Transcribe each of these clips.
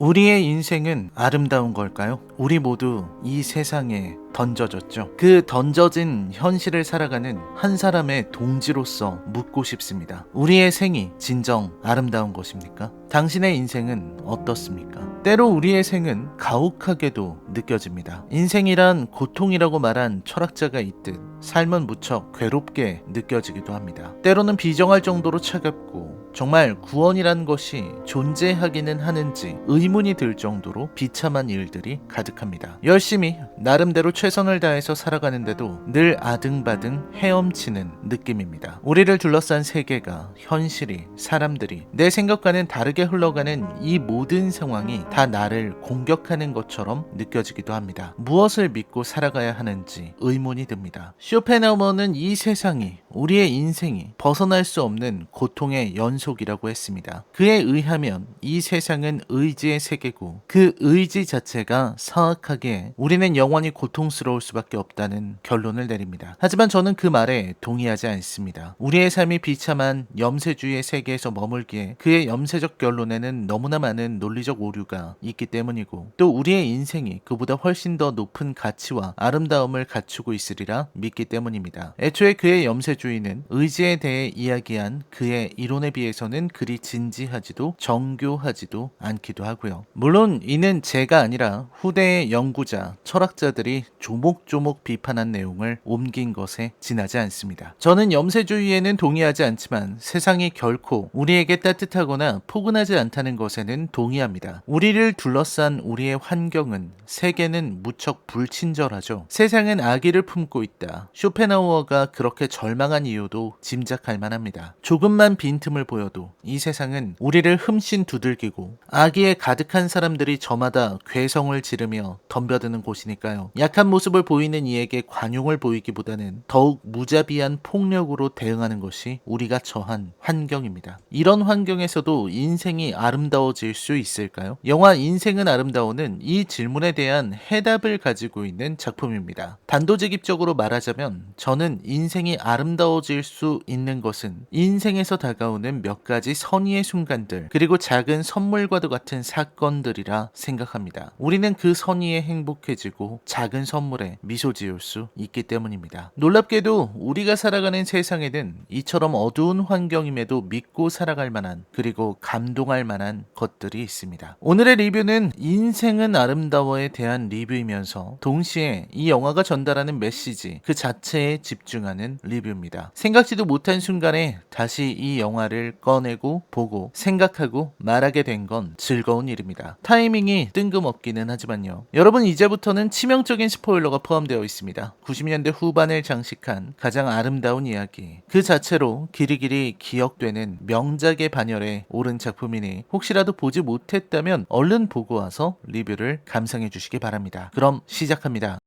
우리의 인생은 아름다운 걸까요? 우리 모두 이 세상에 던져졌죠. 그 던져진 현실을 살아가는 한 사람의 동지로서 묻고 싶습니다. 우리의 생이 진정 아름다운 것입니까? 당신의 인생은 어떻습니까? 때로 우리의 생은 가혹하게도 느껴집니다. 인생이란 고통이라고 말한 철학자가 있듯 삶은 무척 괴롭게 느껴지기도 합니다. 때로는 비정할 정도로 차갑고 정말 구원이란 것이 존재하기는 하는지 의문이 들 정도로 비참한 일들이 가득합니다. 열심히 나름대로 최선을 다해서 살아가는데도 늘 아등바등 헤엄치는 느낌입니다. 우리를 둘러싼 세계가, 현실이, 사람들이 내 생각과는 다르게 흘러가는 이 모든 상황이 다 나를 공격하는 것처럼 느껴지기도 합니다. 무엇을 믿고 살아가야 하는지 의문이 듭니다. 쇼펜하우어는 이 세상이, 우리의 인생이 벗어날 수 없는 고통의 연속이라고 했습니다. 그에 의하면 이 세상은 의지의 세계고 그 의지 자체가 사악하기에 우리는 영원히 고통스러울 수밖에 없다는 결론을 내립니다. 하지만 저는 그 말에 동의하지 않습니다. 우리의 삶이 비참한 염세주의의 세계에서 머물기에 그의 염세적 결론에는 너무나 많은 논리적 오류가 있기 때문이고 또 우리의 인생이 그보다 훨씬 더 높은 가치와 아름다움을 갖추고 있으리라 믿기 때문입니다. 애초에 그의 염세주의는 의지에 대해 이야기한 그의 이론에 비해서는 그리 진지하지도 정교하지도 않기도 하고요. 물론 이는 제가 아니라 후대의 연구자, 철학자들이 조목조목 비판한 내용을 옮긴 것에 지나지 않습니다. 저는 염세주의에는 동의하지 않지만 세상이 결코 우리에게 따뜻하거나 포근하지 않다는 것에는 동의합니다. 우리를 둘러싼 우리의 환경은, 세계는 무척 불친절하죠. 세상은 악의를 품고 있다. 쇼펜하우어가 그렇게 절망한 이유도 짐작할 만합니다. 조금만 빈틈을 보여도 이 세상은 우리를 흠씬 두들기고 악의에 가득한 사람들이 저마다 괴성을 지르며 덤벼드는 곳이니까요. 약한 모습을 보이는 이에게 관용을 보이기보다는 더욱 무자비한 폭력으로 대응하는 것이 우리가 처한 환경입니다. 이런 환경에서도 인생이 아름다워질 수 있을까요? 영화 인생은 아름다워는 이 질문에 대한 해답을 가지고 있는 작품입니다. 단도직입적으로 말하자면 저는 인생이 아름다워질 수 있는 것은 인생에서 다가오는 몇 가지 선의의 순간들 그리고 작은 선물과도 같은 사건들이라 생각합니다. 우리는 그 선의에 행복해지고 작은 선물에 미소 지을 수 있기 때문입니다. 놀랍게도 우리가 살아가는 세상에는 이처럼 어두운 환경임에도 믿고 살아갈 만한 그리고 감동할 만한 것들이 있습니다. 오늘의 리뷰는 인생은 아름다워에 대한 리뷰이면서 동시에 이 영화가 전달하는 메시지 그 자체에 집중하는 리뷰입니다. 생각지도 못한 순간에 다시 이 영화를 꺼내고 보고 생각하고 말하게 된 건 즐거운 일입니다. 타이밍이 뜬금없기는 하지만요. 여러분 이제부터는 치명적인 스포일러가 포함되어 있습니다. 90년대 후반을 장식한 가장 아름다운 이야기 그 자체로 길이길이 기억되는 명작의 반열에 오른 작품이니 혹시라도 보지 못했다면 얼른 보고 와서 리뷰를 감상해 주시기 바랍니다. 그럼 시작합니다.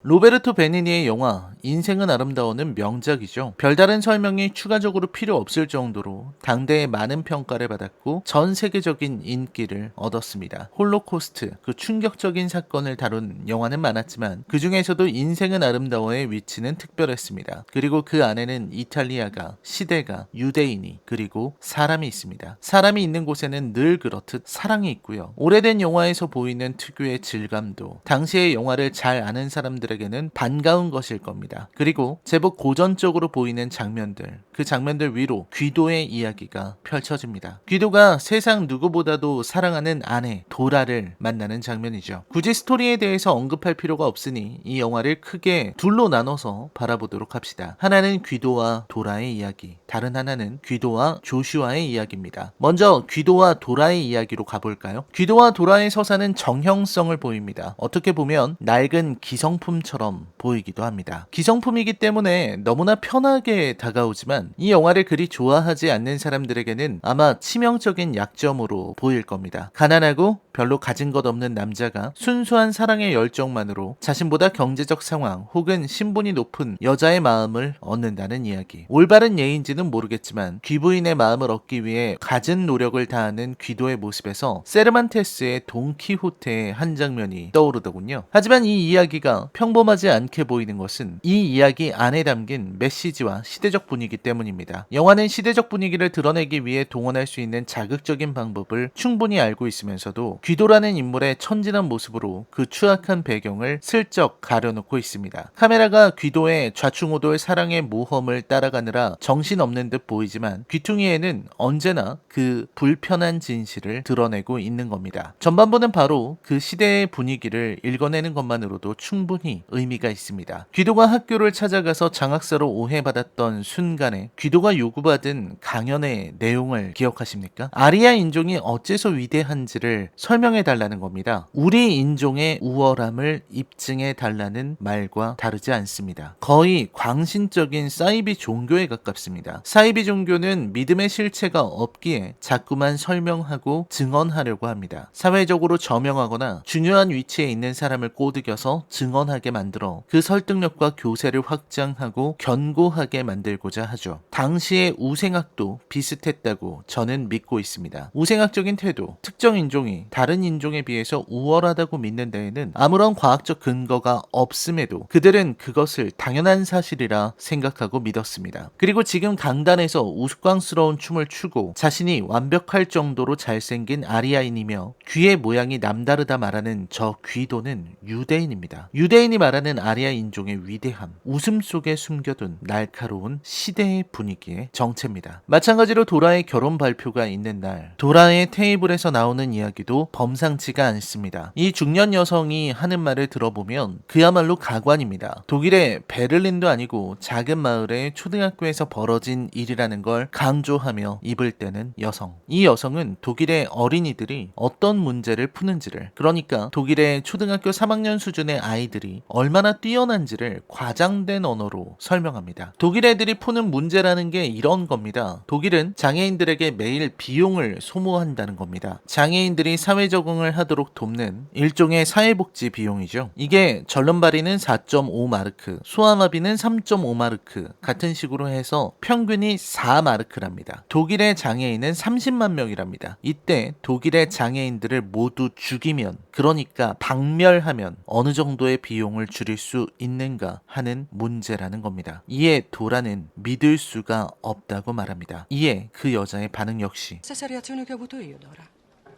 로베르토 베니니의 영화 인생은 아름다워는 명작이죠. 별다른 설명이 추가적으로 필요 없을 정도로 당대의 많은 평가를 받았고 전 세계적인 인기를 얻었습니다. 홀로코스트, 그 충격적인 사건을 다룬 영화는 많았지만 그 중에서도 인생은 아름다워의 위치는 특별했습니다. 그리고 그 안에는 이탈리아가, 시대가, 유대인이 그리고 사람이 있습니다. 사람이 있는 곳에는 늘 그렇듯 사랑이 있고요. 오래된 영화에서 보이는 특유의 질감도 당시의 영화를 잘 아는 사람들에게는 반가운 것일 겁니다. 그리고 제법 고전적으로 보이는 장면들, 그 장면들 위로 귀도의 이야기가 펼쳐집니다. 귀도가 세상 누구보다도 사랑하는 아내 도라를 만나는 장면이죠. 굳이 스토리에 대해서 언급할 필요가 없으니 이 영화를 크게 둘로 나눠서 바라보도록 합시다. 하나는 귀도와 도라의 이야기, 다른 하나는 귀도와 조슈아의 이야기입니다. 먼저 귀도와 도라의 이야기로 가볼까요? 귀도와 도라의 서사는 정형성을 보입니다. 어떻게 보면 낡은 기성품처럼 보이기도 합니다. 기성품이기 때문에 너무나 편하게 다가오지만 이 영화를 그리 좋아하지 않는 사람들에게는 아마 치명적인 약점으로 보일 겁니다. 가난하고 별로 가진 것 없는 남자가 순수한 사랑의 열정만으로 자신보다 경제적 상황 혹은 신분이 높은 여자의 마음을 얻는다는 이야기. 올바른 예인지는 모르겠지만 귀부인의 마음을 얻기 위해 갖은 노력을 다하는 귀도의 모습에서 세르만테스의 돈키호테의 한 장면이 떠오르더군요. 하지만 이 이야기가 평범하지 않게 보이는 것은 이 이야기 안에 담긴 메시지와 시대적 분위기 때문입니다. 때문입니다. 영화는 시대적 분위기를 드러내기 위해 동원할 수 있는 자극적인 방법을 충분히 알고 있으면서도 귀도라는 인물의 천진한 모습으로 그 추악한 배경을 슬쩍 가려놓고 있습니다. 카메라가 귀도의 좌충우돌 사랑의 모험을 따라가느라 정신없는 듯 보이지만 귀퉁이에는 언제나 그 불편한 진실을 드러내고 있는 겁니다. 전반부는 바로 그 시대의 분위기를 읽어내는 것만으로도 충분히 의미가 있습니다. 귀도가 학교를 찾아가서 장학사로 오해받았던 순간에 귀도가 요구받은 강연의 내용을 기억하십니까? 아리아 인종이 어째서 위대한지를 설명해 달라는 겁니다. 우리 인종의 우월함을 입증해 달라는 말과 다르지 않습니다. 거의 광신적인 사이비 종교에 가깝습니다. 사이비 종교는 믿음의 실체가 없기에 자꾸만 설명하고 증언하려고 합니다. 사회적으로 저명하거나 중요한 위치에 있는 사람을 꼬드겨서 증언하게 만들어 그 설득력과 교세를 확장하고 견고하게 만들고자 하죠. 당시의 우생학도 비슷했다고 저는 믿고 있습니다. 우생학적인 태도, 특정 인종이 다른 인종에 비해서 우월하다고 믿는 데에는 아무런 과학적 근거가 없음에도 그들은 그것을 당연한 사실이라 생각하고 믿었습니다. 그리고 지금 강단에서 우스꽝스러운 춤을 추고 자신이 완벽할 정도로 잘생긴 아리아인이며 귀의 모양이 남다르다 말하는 저 귀도는 유대인입니다. 유대인이 말하는 아리아 인종의 위대함, 웃음 속에 숨겨둔 날카로운 시대의 분위기의 정체입니다. 마찬가지로 도라의 결혼 발표가 있는 날, 도라의 테이블에서 나오는 이야기도 범상치가 않습니다. 이 중년 여성이 하는 말을 들어보면 그야말로 가관입니다. 독일의 베를린도 아니고 작은 마을의 초등학교에서 벌어진 일이라는 걸 강조하며 입을 떼는 여성. 이 여성은 독일의 어린이들이 어떤 문제를 푸는지를, 그러니까 독일의 초등학교 3학년 수준의 아이들이 얼마나 뛰어난지를 과장된 언어로 설명합니다. 독일 애들이 푸는 문제라는 게 이런 겁니다. 독일은 장애인들에게 매일 비용을 소모한다는 겁니다. 장애인들이 사회 적응을 하도록 돕는 일종의 사회복지 비용이죠. 이게 절름발이는 4.5마르크, 소아마비는 3.5마르크 같은 식으로 해서 평균이 4마르크랍니다. 독일의 장애인은 30만 명이랍니다. 이때 독일의 장애인들을 모두 죽이면, 그러니까 박멸하면 어느 정도의 비용을 줄일 수 있는가 하는 문제라는 겁니다. 이에 도라는 믿을 수가 없다고 말합니다. 이에 그 여자의 반응 역시 Stessa reazione che ho avuto io, Dora.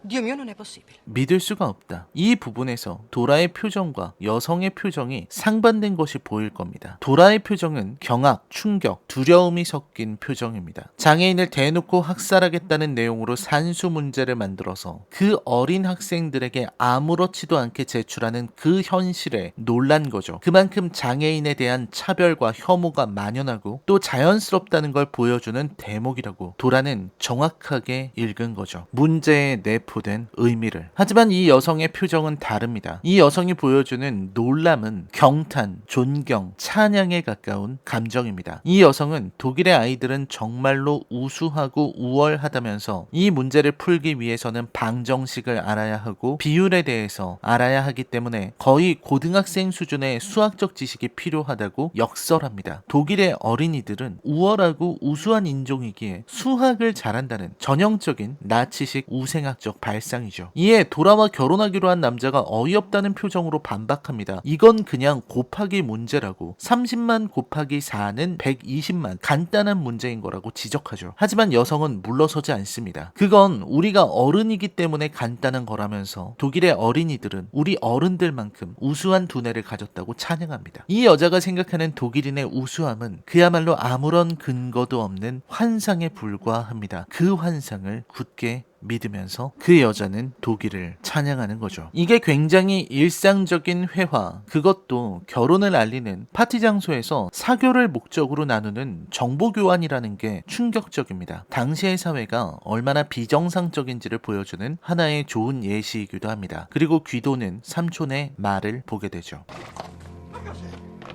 Dio mio, non è possibile. 믿을 수가 없다. 이 부분에서 도라의 표정과 여성의 표정이 상반된 것이 보일 겁니다. 도라의 표정은 경악, 충격, 두려움이 섞인 표정입니다. 장애인을 대놓고 학살하겠다는 내용으로 산수 문제를 만들어서 그 어린 학생들에게 아무렇지도 않게 제출하는 그 현실에 놀란 거죠. 그만큼 장애인에 대한 차별과 혐오가 만연하고 또 자연스럽다는 걸 보여주는 대목이라고 도라는 정확하게 읽은 거죠. 문제에 내포된 의미를. 하지만 이 여성의 표정은 다릅니다. 이 여성이 보여주는 놀람은 경탄, 존경, 찬양에 가까운 감정입니다. 이 여성은 독일의 아이들은 정말로 우수하고 우월하다면서 이 문제를 풀기 위해서는 방정식을 알아야 하고 비율에 대해서 알아야 하기 때문에 거의 고등학생 수준의 수학적 지식이 필요하다고 역설합니다. 독일의 어린이들은 우월하고 우수한 인종이기에 수학을 잘한다는 전형적인 나치식 우생학적 발상이죠. 이에 도라와 결혼하기로 한 남자가 어이없다는 표정으로 반박합니다. 이건 그냥 곱하기 문제라고, 30만 곱하기 4는 120만, 간단한 문제인 거라고 지적하죠. 하지만 여성은 물러서지 않습니다. 그건 우리가 어른이기 때문에 간단한 거라면서 독일의 어린이들은 우리 어른들만큼 우수한 두뇌를 가졌다고 찬양합니다. 이 여자가 생각하는 독일인의 우수함은 그야말로 아무런 근거도 없는 환상에 불과합니다. 그 환상을 굳게 믿으면서 그 여자는 독일을 찬양하는 거죠. 이게 굉장히 일상적인 회화, 그것도 결혼을 알리는 파티 장소에서 사교를 목적으로 나누는 정보교환이라는 게 충격적입니다. 당시의 사회가 얼마나 비정상적인지를 보여주는 하나의 좋은 예시이기도 합니다. 그리고 귀도는 삼촌의 말을 보게 되죠.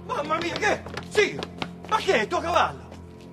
Mamma mia, che? Sì, ma che è tuo cavallo?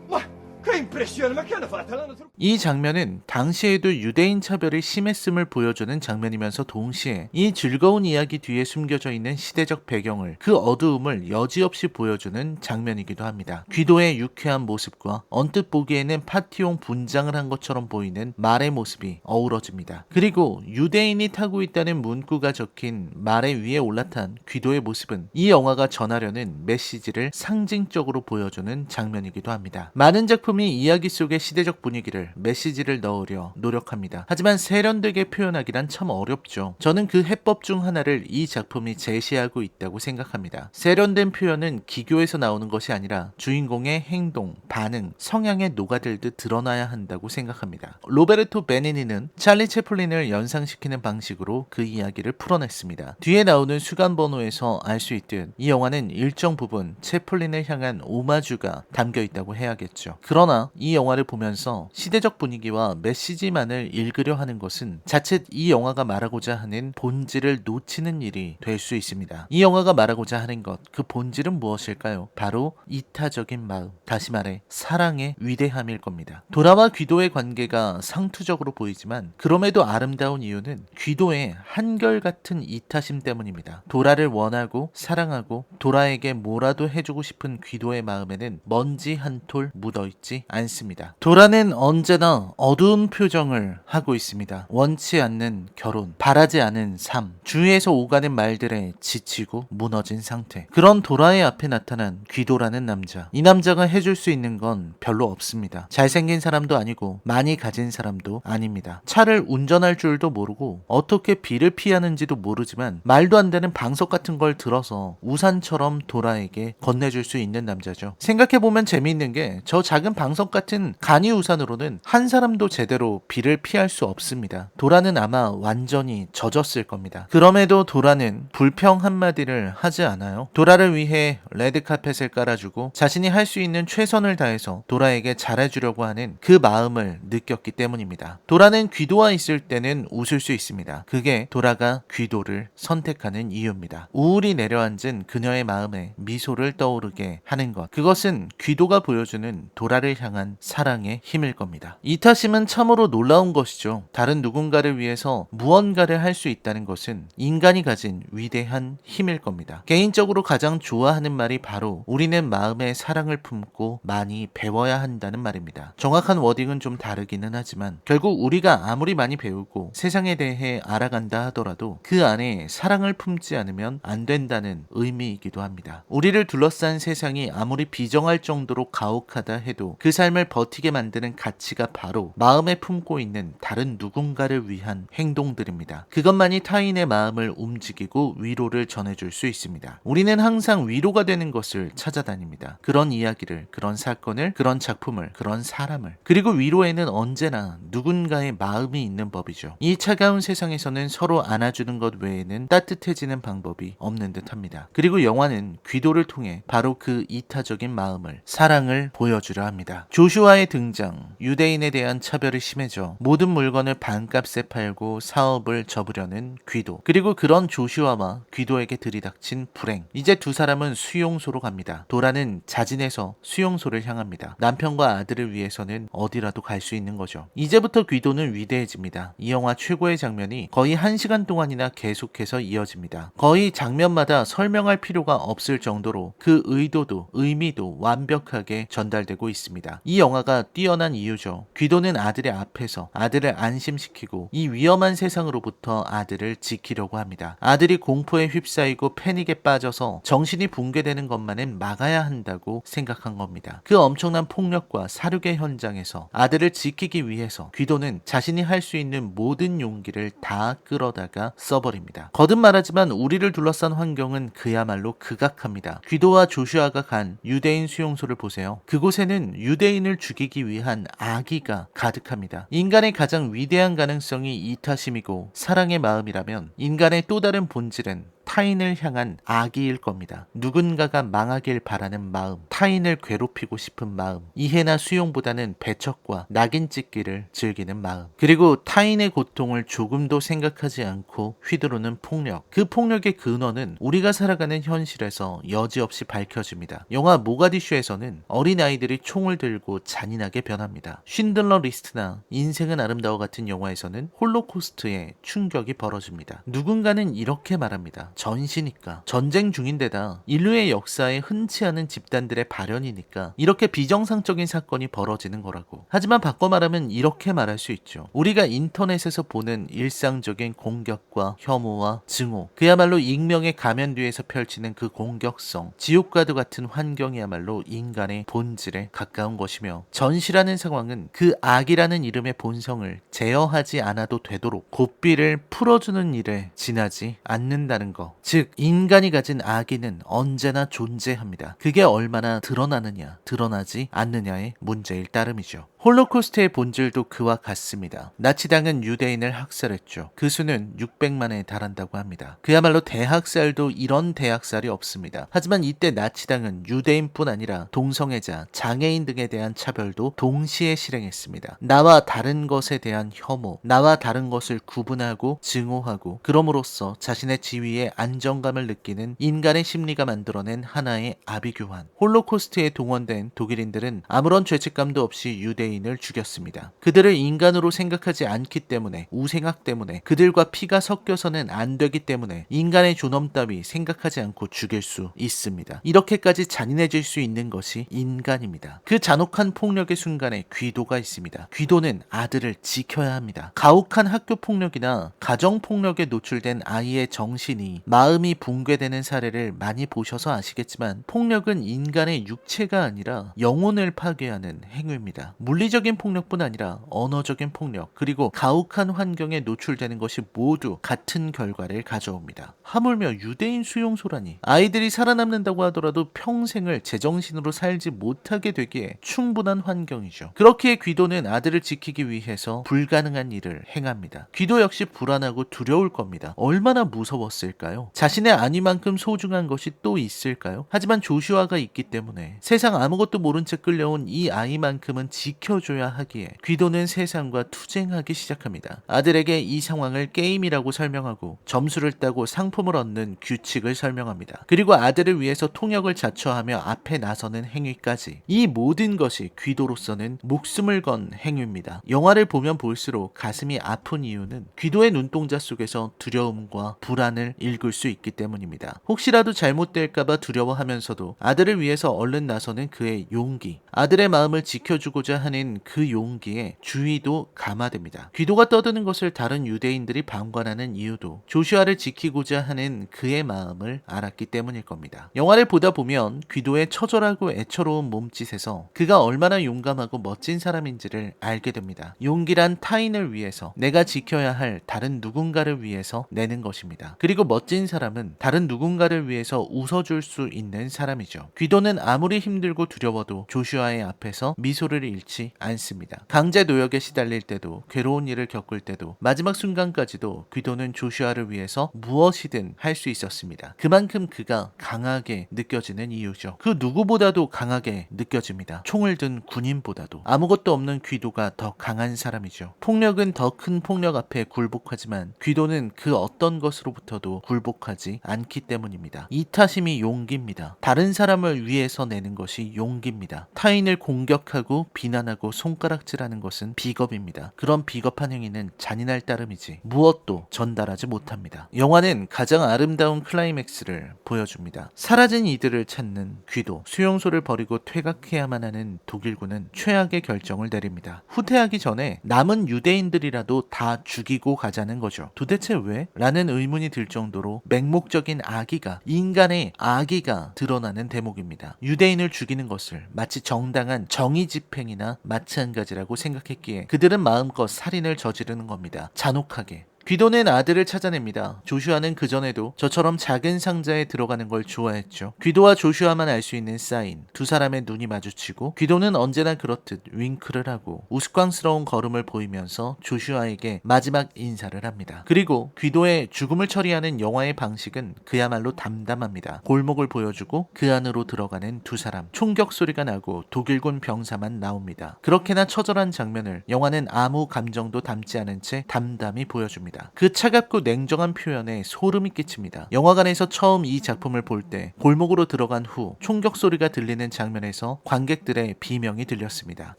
Ma che impressione, ma che hanno fatto? L'hanno truccato. 이 장면은 당시에도 유대인 차별이 심했음을 보여주는 장면이면서 동시에 이 즐거운 이야기 뒤에 숨겨져 있는 시대적 배경을, 그 어두움을 여지없이 보여주는 장면이기도 합니다. 귀도의 유쾌한 모습과 언뜻 보기에는 파티용 분장을 한 것처럼 보이는 말의 모습이 어우러집니다. 그리고 유대인이 타고 있다는 문구가 적힌 말의 위에 올라탄 귀도의 모습은 이 영화가 전하려는 메시지를 상징적으로 보여주는 장면이기도 합니다. 많은 작품 작품이 이야기 속의 시대적 분위기를, 메시지를 넣으려 노력합니다. 하지만 세련되게 표현하기란 참 어렵죠. 저는 그 해법 중 하나를 이 작품이 제시하고 있다고 생각합니다. 세련된 표현은 기교에서 나오는 것이 아니라 주인공의 행동, 반응, 성향에 녹아들듯 드러나야 한다고 생각합니다. 로베르토 베니니는 찰리 채플린을 연상시키는 방식으로 그 이야기를 풀어냈습니다. 뒤에 나오는 수간 번호에서 알 수 있듯 이 영화는 일정 부분 채플린을 향한 오마주가 담겨 있다고 해야겠죠. 그러나 이 영화를 보면서 시대적 분위기와 메시지만을 읽으려 하는 것은 자칫 이 영화가 말하고자 하는 본질을 놓치는 일이 될 수 있습니다. 이 영화가 말하고자 하는 것, 그 본질은 무엇일까요? 바로 이타적인 마음, 다시 말해 사랑의 위대함일 겁니다. 도라와 귀도의 관계가 상투적으로 보이지만 그럼에도 아름다운 이유는 귀도의 한결같은 이타심 때문입니다. 도라를 원하고 사랑하고 도라에게 뭐라도 해주고 싶은 귀도의 마음에는 먼지 한 톨 묻어있지 않습니다. 도라는 언제나 어두운 표정을 하고 있습니다. 원치 않는 결혼, 바라지 않은 삶, 주위에서 오가는 말들에 지치고 무너진 상태. 그런 도라의 앞에 나타난 귀도라는 남자. 이 남자가 해줄 수 있는 건 별로 없습니다. 잘생긴 사람도 아니고 많이 가진 사람도 아닙니다. 차를 운전할 줄도 모르고 어떻게 비를 피하는지도 모르지만 말도 안 되는 방석 같은 걸 들어서 우산처럼 도라에게 건네줄 수 있는 남자죠. 생각해보면 재미있는 게 저 작은 방석 같은 간이 우산으로는 한 사람도 제대로 비를 피할 수 없습니다. 도라는 아마 완전히 젖었을 겁니다. 그럼에도 도라는 불평 한마디를 하지 않아요. 도라를 위해 레드카펫을 깔아주고 자신이 할 수 있는 최선을 다해서 도라에게 잘해주려고 하는 그 마음을 느꼈기 때문입니다. 도라는 귀도와 있을 때는 웃을 수 있습니다. 그게 도라가 귀도를 선택하는 이유입니다. 우울이 내려앉은 그녀의 마음에 미소를 떠오르게 하는 것. 그것은 귀도가 보여주는 도라를 향한 사랑의 힘일 겁니다. 이타심은 참으로 놀라운 것이죠. 다른 누군가를 위해서 무언가를 할 수 있다는 것은 인간이 가진 위대한 힘일 겁니다. 개인적으로 가장 좋아하는 말이 바로 우리는 마음에 사랑을 품고 많이 배워야 한다는 말입니다. 정확한 워딩은 좀 다르기는 하지만 결국 우리가 아무리 많이 배우고 세상에 대해 알아간다 하더라도 그 안에 사랑을 품지 않으면 안 된다는 의미이기도 합니다. 우리를 둘러싼 세상이 아무리 비정할 정도로 가혹하다 해도 그 삶을 버티게 만드는 가치가 바로 마음에 품고 있는 다른 누군가를 위한 행동들입니다. 그것만이 타인의 마음을 움직이고 위로를 전해줄 수 있습니다. 우리는 항상 위로가 되는 것을 찾아다닙니다. 그런 이야기를, 그런 사건을, 그런 작품을, 그런 사람을. 그리고 위로에는 언제나 누군가의 마음이 있는 법이죠. 이 차가운 세상에서는 서로 안아주는 것 외에는 따뜻해지는 방법이 없는 듯합니다. 그리고 영화는 귀도를 통해 바로 그 이타적인 마음을, 사랑을 보여주려 합니다. 조슈아의 등장, 유대인에 대한 차별이 심해져 모든 물건을 반값에 팔고 사업을 접으려는 귀도. 그리고 그런 조슈아와 귀도에게 들이닥친 불행. 이제 두 사람은 수용소로 갑니다. 도라는 자진해서 수용소를 향합니다. 남편과 아들을 위해서는 어디라도 갈 수 있는 거죠. 이제부터 귀도는 위대해집니다. 이 영화 최고의 장면이 거의 1시간 동안이나 계속해서 이어집니다. 거의 장면마다 설명할 필요가 없을 정도로 그 의도도 의미도 완벽하게 전달되고 있습니다. 이 영화가 뛰어난 이유죠. 귀도는 아들의 앞에서 아들을 안심시키고 이 위험한 세상으로부터 아들을 지키려고 합니다. 아들이 공포에 휩싸이고 패닉에 빠져서 정신이 붕괴되는 것만은 막아야 한다고 생각한 겁니다. 그 엄청난 폭력과 사륙의 현장에서 아들을 지키기 위해서 귀도는 자신이 할 수 있는 모든 용기를 다 끌어다가 써버립니다. 거듭 말하지만 우리를 둘러싼 환경은 그야말로 극악합니다. 귀도와 조슈아가 간 유대인 수용소를 보세요. 그곳에는 유대인을 죽이기 위한 악의가 가득합니다. 인간의 가장 위대한 가능성이 이타심이고 사랑의 마음이라면 인간의 또 다른 본질은 타인을 향한 악의일 겁니다. 누군가가 망하길 바라는 마음, 타인을 괴롭히고 싶은 마음, 이해나 수용보다는 배척과 낙인 찍기를 즐기는 마음, 그리고 타인의 고통을 조금도 생각하지 않고 휘두르는 폭력. 그 폭력의 근원은 우리가 살아가는 현실에서 여지없이 밝혀집니다. 영화 모가디슈에서는 어린아이들이 총을 들고 잔인하게 변합니다. 쉰들러 리스트나 인생은 아름다워 같은 영화에서는 홀로코스트의 충격이 벌어집니다. 누군가는 이렇게 말합니다. 전시니까, 전쟁 중인데다 인류의 역사에 흔치 않은 집단들의 발현이니까 이렇게 비정상적인 사건이 벌어지는 거라고. 하지만 바꿔 말하면 이렇게 말할 수 있죠. 우리가 인터넷에서 보는 일상적인 공격과 혐오와 증오, 그야말로 익명의 가면 뒤에서 펼치는 그 공격성, 지옥과도 같은 환경이야말로 인간의 본질에 가까운 것이며, 전시라는 상황은 그 악이라는 이름의 본성을 제어하지 않아도 되도록 고삐를 풀어주는 일에 지나지 않는다는 것. 즉, 인간이 가진 악의는 언제나 존재합니다. 그게 얼마나 드러나느냐, 드러나지 않느냐의 문제일 따름이죠. 홀로코스트의 본질도 그와 같습니다. 나치당은 유대인을 학살했죠. 그 수는 600만에 달한다고 합니다. 그야말로 대학살도 이런 대학살이 없습니다. 하지만 이때 나치당은 유대인뿐 아니라 동성애자, 장애인 등에 대한 차별도 동시에 실행했습니다. 나와 다른 것에 대한 혐오, 나와 다른 것을 구분하고 증오하고, 그럼으로써 자신의 지위에 안정감을 느끼는 인간의 심리가 만들어낸 하나의 아비규환. 홀로코스트에 동원된 독일인들은 아무런 죄책감도 없이 유대인을 죽였습니다. 그들을 인간으로 생각하지 않기 때문에, 우생학 때문에, 그들과 피가 섞여서는 안 되기 때문에 인간의 존엄 따위 생각하지 않고 죽일 수 있습니다. 이렇게까지 잔인해질 수 있는 것이 인간입니다. 그 잔혹한 폭력의 순간에 귀도가 있습니다. 귀도는 아들을 지켜야 합니다. 가혹한 학교 폭력이나 가정 폭력에 노출된 아이의 정신이, 마음이 붕괴되는 사례를 많이 보셔서 아시겠지만, 폭력은 인간의 육체가 아니라 영혼을 파괴하는 행위입니다. 물리적인 폭력뿐 아니라 언어적인 폭력, 그리고 가혹한 환경에 노출되는 것이 모두 같은 결과를 가져옵니다. 하물며 유대인 수용소라니. 아이들이 살아남는다고 하더라도 평생을 제정신으로 살지 못하게 되기에 충분한 환경이죠. 그렇기에 귀도는 아들을 지키기 위해서 불가능한 일을 행합니다. 귀도 역시 불안하고 두려울 겁니다. 얼마나 무서웠을까요? 자신의 아니만큼 소중한 것이 또 있을까요? 하지만 조슈아가 있기 때문에, 세상 아무것도 모른 채 끌려온 이 아이만큼은 지켜줘야 하기에 귀도는 세상과 투쟁하기 시작합니다. 아들에게 이 상황을 게임이라고 설명하고, 점수를 따고 상품을 얻는 규칙을 설명합니다. 그리고 아들을 위해서 통역을 자처하며 앞에 나서는 행위까지. 이 모든 것이 귀도로서는 목숨을 건 행위입니다. 영화를 보면 볼수록 가슴이 아픈 이유는 귀도의 눈동자 속에서 두려움과 불안을 읽을 수 있기 때문입니다. 혹시라도 잘못될까봐 두려워하면서도 아들을 위해서 얼른 나서는 그의 용기, 아들의 마음을 지켜주고자 하는 그 용기에 주의도 감화됩니다. 귀도가 떠드는 것을 다른 유대인들이 방관하는 이유도 조슈아를 지키고자 하는 그의 마음을 알았기 때문일 겁니다. 영화를 보다 보면 귀도의 처절하고 애처로운 몸짓에서 그가 얼마나 용감하고 멋진 사람인지를 알게 됩니다. 용기란 타인을 위해서, 내가 지켜야 할 다른 누군가를 위해서 내는 것입니다. 그리고 멋진 사람은 다른 누군가를 위해서 웃어줄 수 있는 사람이죠. 귀도는 아무리 힘들고 두려워도 조슈아의 앞에서 미소를 잃지 않습니다. 강제 노역에 시달릴 때도, 괴로운 일을 겪을 때도, 마지막 순간까지도 귀도는 조슈아를 위해서 무엇이든 할 수 있었습니다. 그만큼 그가 강하게 느껴지는 이유죠. 그 누구보다도 강하게 느껴집니다. 총을 든 군인보다도. 아무것도 없는 귀도가 더 강한 사람이죠. 폭력은 더 큰 폭력 앞에 굴복하지만 귀도는 그 어떤 것으로부터도 굴복하지 않기 때문입니다. 이타심이 용기입니다. 다른 사람을 위해서 내는 것이 용기입니다. 타인을 공격하고 비난하고 손가락질하는 것은 비겁입니다. 그런 비겁한 행위는 잔인할 따름이지 무엇도 전달하지 못합니다. 영화는 가장 아름다운 클라이맥스를 보여줍니다. 사라진 이들을 찾는 귀도, 수용소를 버리고 퇴각해야만 하는 독일군은 최악의 결정을 내립니다. 후퇴하기 전에 남은 유대인들이라도 다 죽이고 가자는 거죠. 도대체 왜? 라는 의문이 들 정도로 맹목적인 악의가, 인간의 악의가 드러나는 대목입니다. 유대인을 죽이는 것을 마치 정당한 정의 집행이나 마찬가지라고 생각했기에 그들은 마음껏 살인을 저지르는 겁니다. 잔혹하게. 귀도는 아들을 찾아냅니다. 조슈아는 그전에도 저처럼 작은 상자에 들어가는 걸 좋아했죠. 귀도와 조슈아만 알 수 있는 사인, 두 사람의 눈이 마주치고 귀도는 언제나 그렇듯 윙크를 하고 우스꽝스러운 걸음을 보이면서 조슈아에게 마지막 인사를 합니다. 그리고 귀도의 죽음을 처리하는 영화의 방식은 그야말로 담담합니다. 골목을 보여주고 그 안으로 들어가는 두 사람, 총격 소리가 나고 독일군 병사만 나옵니다. 그렇게나 처절한 장면을 영화는 아무 감정도 담지 않은 채 담담히 보여줍니다. 있습니다. 그 차갑고 냉정한 표현에 소름이 끼칩니다. 영화관에서 처음 이 작품을 볼 때 골목으로 들어간 후 총격 소리가 들리는 장면에서 관객들의 비명이 들렸습니다.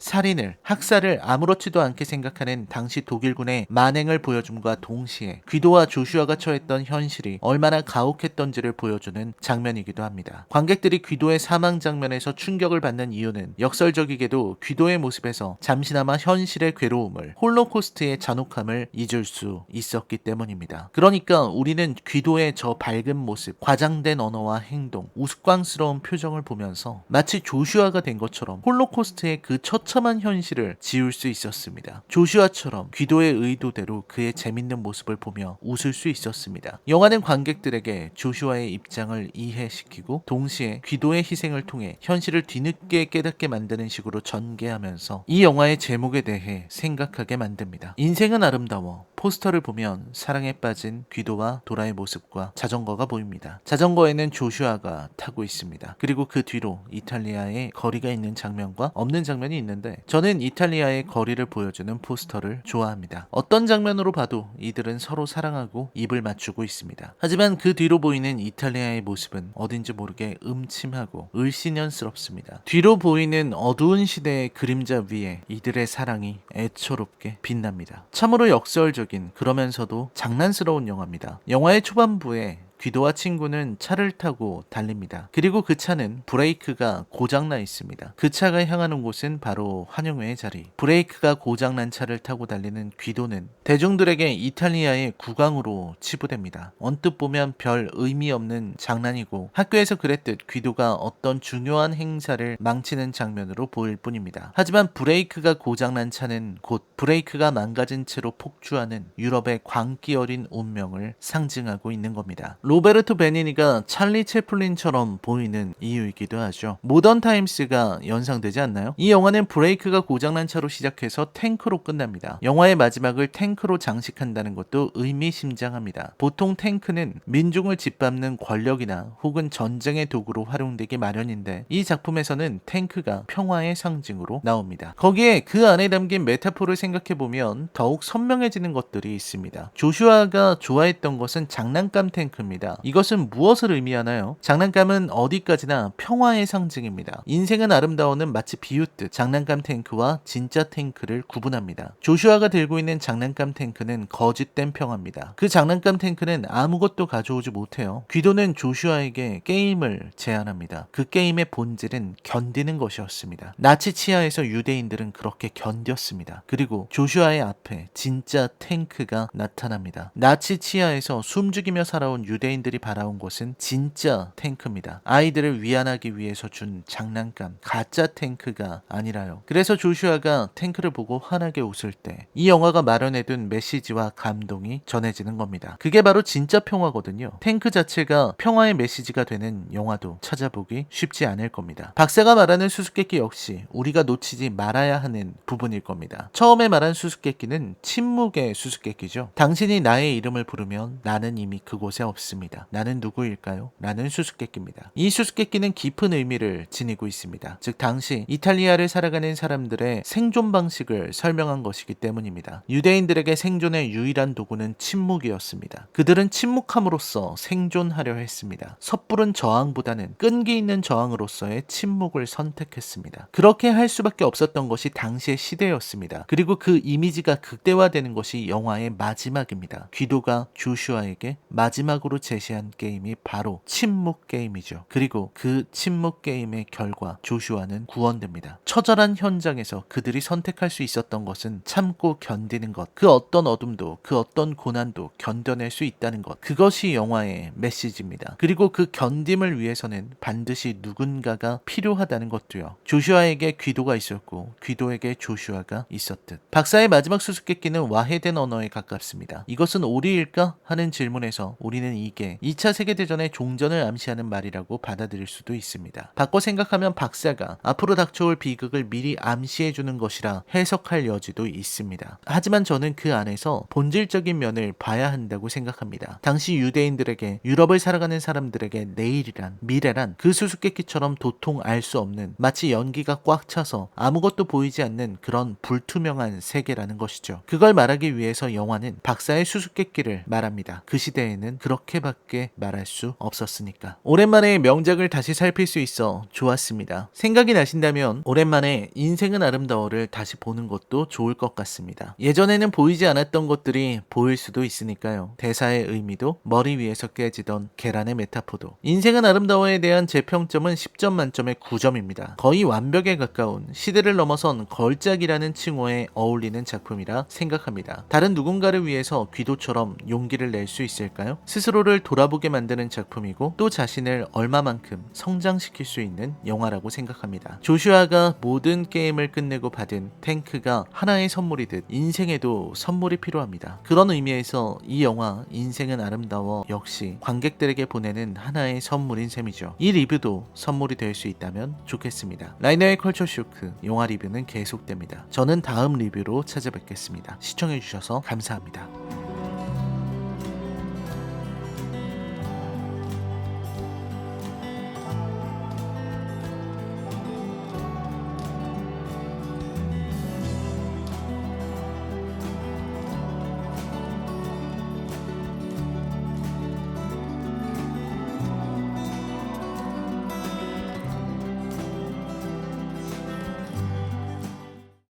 살인을, 학살을 아무렇지도 않게 생각하는 당시 독일군의 만행을 보여줌과 동시에 귀도와 조슈아가 처했던 현실이 얼마나 가혹했던지를 보여주는 장면이기도 합니다. 관객들이 귀도의 사망 장면에서 충격을 받는 이유는 역설적이게도 귀도의 모습에서 잠시나마 현실의 괴로움을, 홀로코스트의 잔혹함을 잊을 수 있었기 때문입니다. 그러니까 우리는 귀도의 저 밝은 모습, 과장된 언어와 행동, 우스꽝스러운 표정을 보면서 마치 조슈아가 된 것처럼 홀로코스트의 그 처참한 현실을 지울 수 있었습니다. 조슈아처럼 귀도의 의도대로 그의 재밌는 모습을 보며 웃을 수 있었습니다. 영화는 관객들에게 조슈아의 입장을 이해시키고 동시에 귀도의 희생을 통해 현실을 뒤늦게 깨닫게 만드는 식으로 전개하면서 이 영화의 제목에 대해 생각하게 만듭니다. 인생은 아름다워. 포스터를 보면 사랑에 빠진 귀도와 도라의 모습과 자전거가 보입니다. 자전거에는 조슈아가 타고 있습니다. 그리고 그 뒤로 이탈리아의 거리가 있는 장면과 없는 장면이 있는데 저는 이탈리아의 거리를 보여주는 포스터를 좋아합니다. 어떤 장면으로 봐도 이들은 서로 사랑하고 입을 맞추고 있습니다. 하지만 그 뒤로 보이는 이탈리아의 모습은 어딘지 모르게 음침하고 을씨년스럽습니다. 뒤로 보이는 어두운 시대의 그림자 위에 이들의 사랑이 애처롭게 빛납니다. 참으로 역설적인 그러면서도 장난스러운 영화입니다. 영화의 초반부에 귀도와 친구는 차를 타고 달립니다. 그리고 그 차는 브레이크가 고장나 있습니다. 그 차가 향하는 곳은 바로 환영회의 자리. 브레이크가 고장난 차를 타고 달리는 귀도는 대중들에게 이탈리아의 국왕으로 치부됩니다. 언뜻 보면 별 의미 없는 장난이고 학교에서 그랬듯 귀도가 어떤 중요한 행사를 망치는 장면으로 보일 뿐입니다. 하지만 브레이크가 고장난 차는 곧 브레이크가 망가진 채로 폭주하는 유럽의 광기 어린 운명을 상징하고 있는 겁니다. 로베르토 베니니가 찰리 채플린처럼 보이는 이유이기도 하죠. 모던 타임스가 연상되지 않나요? 이 영화는 브레이크가 고장난 차로 시작해서 탱크로 끝납니다. 영화의 마지막을 탱크로 장식한다는 것도 의미심장합니다. 보통 탱크는 민중을 짓밟는 권력이나 혹은 전쟁의 도구로 활용되기 마련인데 이 작품에서는 탱크가 평화의 상징으로 나옵니다. 거기에 그 안에 담긴 메타포를 생각해보면 더욱 선명해지는 것들이 있습니다. 조슈아가 좋아했던 것은 장난감 탱크입니다. 이것은 무엇을 의미하나요? 장난감은 어디까지나 평화의 상징입니다. 인생은 아름다워는 마치 비웃듯 장난감 탱크와 진짜 탱크를 구분합니다. 조슈아가 들고 있는 장난감 탱크는 거짓된 평화입니다. 그 장난감 탱크는 아무것도 가져오지 못해요. 귀도는 조슈아에게 게임을 제안합니다. 그 게임의 본질은 견디는 것이었습니다. 나치 치하에서 유대인들은 그렇게 견뎠습니다. 그리고 조슈아의 앞에 진짜 탱크가 나타납니다. 나치 치하에서 숨죽이며 살아온 유대인들이 바라온 것은 진짜 탱크입니다. 아이들을 위안하기 위해서 준 장난감, 가짜 탱크가 아니라요. 그래서 조슈아가 탱크를 보고 환하게 웃을 때 이 영화가 마련해둔 메시지와 감동이 전해지는 겁니다. 그게 바로 진짜 평화거든요. 탱크 자체가 평화의 메시지가 되는 영화도 찾아보기 쉽지 않을 겁니다. 박사가 말하는 수수께끼 역시 우리가 놓치지 말아야 하는 부분일 겁니다. 처음에 말한 수수께끼는 침묵의 수수께끼죠. 당신이 나의 이름을 부르면 나는 이미 그곳에 없습니다. 나는 누구일까요? 나는 수수께끼입니다. 이 수수께끼는 깊은 의미를 지니고 있습니다. 즉 당시 이탈리아를 살아가는 사람들의 생존 방식을 설명한 것이기 때문입니다. 유대인들에게 생존의 유일한 도구는 침묵이었습니다. 그들은 침묵함으로써 생존하려 했습니다. 섣부른 저항보다는 끈기 있는 저항으로서의 침묵을 선택했습니다. 그렇게 할 수밖에 없었던 것이 당시의 시대였습니다. 그리고 그 이미지가 극대화되는 것이 영화의 마지막입니다. 귀도가 조슈아에게 마지막으로 제시한 게임이 바로 침묵 게임이죠. 그리고 그 침묵 게임의 결과 조슈아는 구원됩니다. 처절한 현장에서 그들이 선택할 수 있었던 것은 참고 견디는 것, 그 어떤 어둠도 그 어떤 고난도 견뎌낼 수 있다는 것, 그것이 영화의 메시지입니다. 그리고 그 견딤을 위해서는 반드시 누군가가 필요하다는 것도요. 조슈아에게 귀도가 있었고 귀도에게 조슈아가 있었듯. 박사의 마지막 수수께끼는 와해된 언어에 가깝습니다. 이것은 오리일까? 하는 질문에서 우리는 이 이게 2차 세계대전의 종전을 암시하는 말이라고 받아들일 수도 있습니다. 바꿔 생각하면 박사가 앞으로 닥쳐올 비극을 미리 암시해주는 것이라 해석할 여지도 있습니다. 하지만 저는 그 안에서 본질적인 면을 봐야 한다고 생각합니다. 당시 유대인들에게, 유럽을 살아가는 사람들에게 내일이란, 미래란 그 수수께끼처럼 도통 알 수 없는, 마치 연기가 꽉 차서 아무것도 보이지 않는 그런 불투명한 세계라는 것이죠. 그걸 말하기 위해서 영화는 박사의 수수께끼를 말합니다. 그 시대에는 그렇게밖에 말할 수 없었으니까. 오랜만에 명작을 다시 살필 수 있어 좋았습니다. 생각이 나신다면 오랜만에 인생은 아름다워를 다시 보는 것도 좋을 것 같습니다. 예전에는 보이지 않았던 것들이 보일 수도 있으니까요. 대사의 의미도, 머리 위에서 깨지던 계란의 메타포도. 인생은 아름다워에 대한 제 평점은 10점 만점에 9점입니다. 거의 완벽에 가까운, 시대를 넘어선 걸작이라는 칭호에 어울리는 작품이라 생각합니다. 다른 누군가를 위해서 귀도처럼 용기를 낼 수 있을까요? 스스로를 돌아보게 만드는 작품이고 또 자신을 얼마만큼 성장시킬 수 있는 영화라고 생각합니다. 조슈아가 모든 게임을 끝내고 받은 탱크가 하나의 선물이듯 인생에도 선물이 필요합니다. 그런 의미에서 이 영화 인생은 아름다워 역시 관객들에게 보내는 하나의 선물인 셈이죠. 이 리뷰도 선물이 될 수 있다면 좋겠습니다. 라이너의 컬처 쇼크 영화 리뷰는 계속됩니다. 저는 다음 리뷰로 찾아뵙겠습니다. 시청해주셔서 감사합니다.